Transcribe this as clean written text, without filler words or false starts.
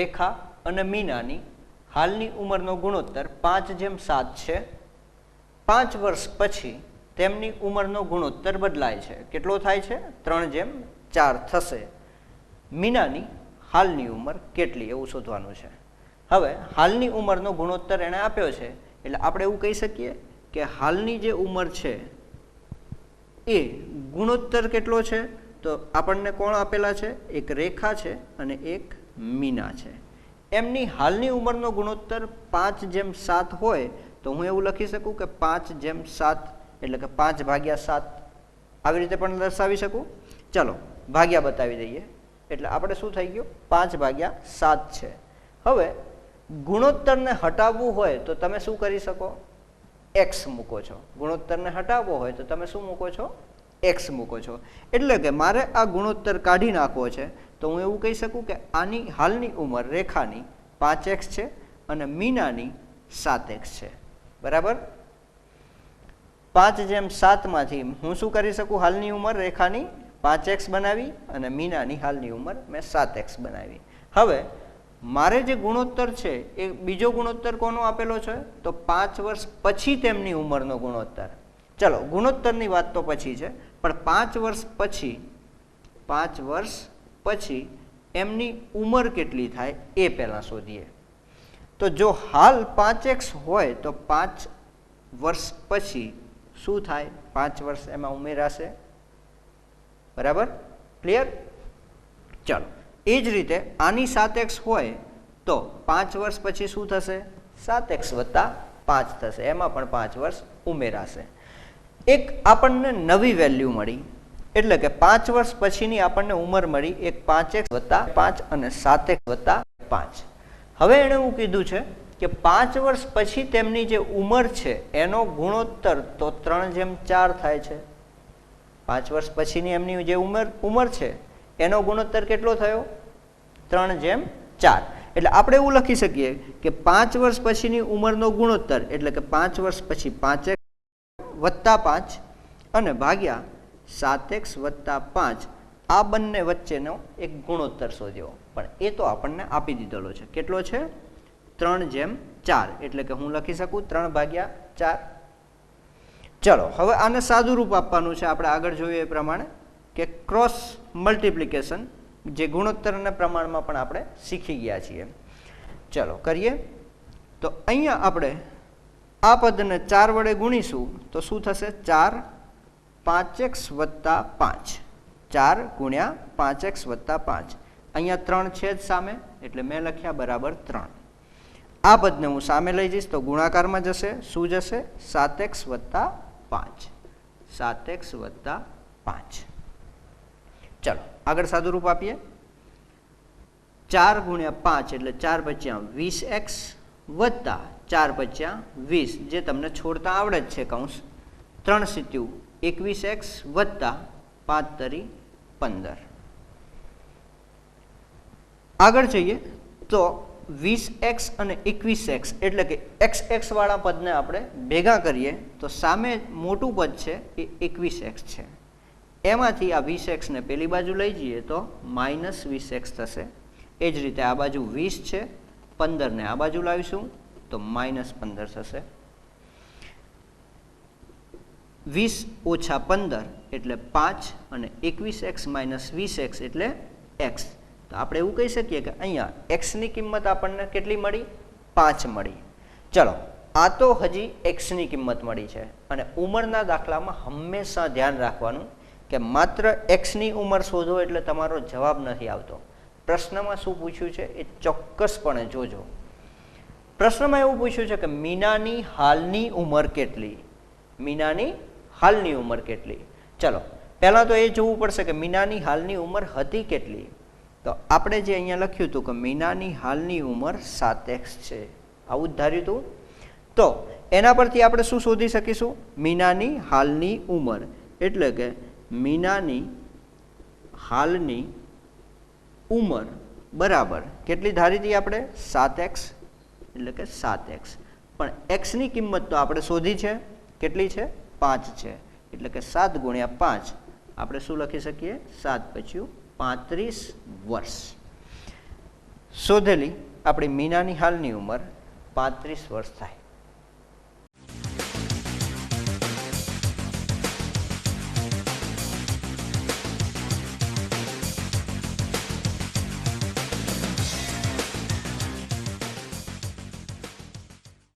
રેખા અને મીનાની હાલની ઉંમરનો ગુણોત્તર 5:7 છે. 5 વર્ષ પછી તેમની ઉંમરનો ગુણોત્તર બદલાય છે. કેટલો થાય છે? 3:4 થશે. મીનાની હાલની ઉંમર કેટલી એવું શોધવાનું છે. હવે હાલની ઉંમરનો ગુણોત્તર એણે આપ્યો છે એટલે આપણે એવું કહી શકીએ કે હાલની જે ઉંમર છે એ ગુણોત્તર કેટલો છે? તો આપણને કોણ આપેલા છે? એક રેખા છે અને એક મીના છે. એમની હાલની ઉંમરનો ગુણોત્તર 5:7 હોય તો હું એવું લખી શકું કે 5:7 એટલે કે 5/7 આવી રીતે પણ દર્શાવી શકું. ચલો ભાગ્યા બતાવી દઈએ એટલે આપણે શું થઈ ગયું? 5/7 છે. હવે ગુણોત્તરને હટાવવું હોય તો તમે શું કરી શકો? એક્સ મૂકો છો. ગુણોત્તરને હટાવવો હોય તો તમે શું મૂકો છો? એક્સ મૂકો છો. એટલે કે મારે આ ગુણોત્તર કાઢી નાખવો છે તો હું એવું કહી શકું કે આની હાલની ઉંમર રેખાની 5x છે અને મીનાની 7x છે. બરાબર? 5:7 માંથી હું શું કરી શકું? હાલની ઉંમર રેખાની 5x બનાવી અને મીનાની હાલની ઉંમર મેં 7x બનાવી. હવે મારે જે ગુણોત્તર છે એ બીજો ગુણોત્તર કોનો આપેલો છે? તો 5 વર્ષ પછી તેમની ઉંમરનો ગુણોત્તર. ચલો ગુણોત્તરની વાત તો પછી છે પણ 5 વર્ષ પછી એમની ઉંમર કેટલી થાય એ પહેલાં શોધીએ. તો જો હાલ 5x હોય તો 5 વર્ષ પછી શું થાય? 5 વર્ષ એમાં ઉમેરાશે. બરાબર? ક્લિયર? ચલો એ જ રીતે આની 7x હોય તો 5 વર્ષ પછી શું થશે? 7x + 5 થશે. એમાં પણ 5 વર્ષ ઉમેરાશે. એક આપણને નવી વેલ્યુ મળી એટલે કે 5 વર્ષ પછીની આપણને ઉંમર મળી એક 5x + 5 અને 7x + 5. હવે એણે એવું કીધું છે કે 5 વર્ષ પછી તેમની જે ઉંમર છે એનો ગુણોત્તર તો 3:4 થાય છે. 5 વર્ષ પછીની એમની જે ઉંમર છે એનો ગુણોત્તર કેટલો થયો? 3:4. એટલે આપણે એવું લખી શકીએ કે 5 વર્ષ પછીની ઉંમરનો ગુણોત્તર એટલે કે 5 વર્ષ પછી 5x + 5 અને ભાગ્યા 7x + 5 આ બંને વચ્ચેનો એક ગુણોત્તર શોધ્યો. પણ એ તો આપણને આપી દીધેલો છે. કેટલો છે? 3:4. એટલે કે હું લખી શકું 3/4. ચલો હવે આને સાદું રૂપ આપવાનું છે. આપણે આગળ જોયું એ પ્રમાણે કે ક્રોસ મલ્ટિપ્લિકેશન જે ગુણોત્તર અને પ્રમાણમાં પણ આપણે શીખી ગયા છીએ. ચલો કરીએ. તો અહીંયા આપણે આ પદને 4 વડે ગુણીશું તો શું થશે? 4 5x + 5. 4 × 5x + 5. અહીંયા 3 છે જ સામે એટલે મેં લખ્યા બરાબર 3. આ પદને હું સામે લઈ જઈશ તો ગુણાકારમાં જશે. શું જશે? 7x + 5. 7x + 5. ચલો આગળ સાદું રૂપ આપીએ. 4 × 5 એટલે 4 × 20x વત્તા 4 × 20 જે તમને છોડતા આવડે જ છે કૌંસ. 3 × 21x વત્તા 5 × 15. આગળ જઈએ તો 20x અને 21x એટલે કે x વાળા પદને આપણે ભેગા કરીએ તો સામે મોટું પદ છે એ 21x છે. એમાંથી આ 20x ને પેલી બાજુ લઈ જઈએ તો -20x થશે. એ જ રીતે આ બાજુ 20 છે, 15 ને આ બાજુ લાવીશું તો -15 થશે. 20 ઓછા 15 એટલે 5 અને 21x - 20x એટલે x. તો આપણે એવું કહી શકીએ કે અહીંયા x ની કિંમત આપણને કેટલી મળી? 5 મળી. ચલો આ તો હજી x ની કિંમત મળી છે અને ઉંમરના દાખલામાં હંમેશા ધ્યાન રાખવાનું કે માત્ર x ની ઉંમર શોધો એટલે તમારો જવાબ નથી આવતો. પ્રશ્નમાં શું પૂછ્યું છે એ ચોક્કસપણે જોજો. પ્રશ્નમાં એવું પૂછ્યું છે કે મીનાની હાલની ઉંમર કેટલી? મીનાની હાલની ઉંમર કેટલી? ચલો પહેલાં તો એ જોવું પડશે કે મીનાની હાલની ઉંમર હતી કેટલી. તો આપણે જે અહીંયા લખ્યું હતું કે મીનાની હાલની ઉંમર 7x છે, આવું જ ધાર્યું હતું. તો એના પરથી આપણે શું શોધી શકીશું? મીનાની હાલની ઉંમર એટલે કે મીનાની હાલની ઉંમર બરાબર કેટલી ધારી હતી આપણે? 7x એટલે કે 7x. પણ x ની કિંમત તો આપણે શોધી છે. કેટલી છે? 5 છે. એટલે કે 7 × 5 આપણે શું લખી શકીએ? 7 + 35 વર્ષ. શોધેલી આપણી મીનાની હાલની ઉંમર 35 વર્ષ થાય.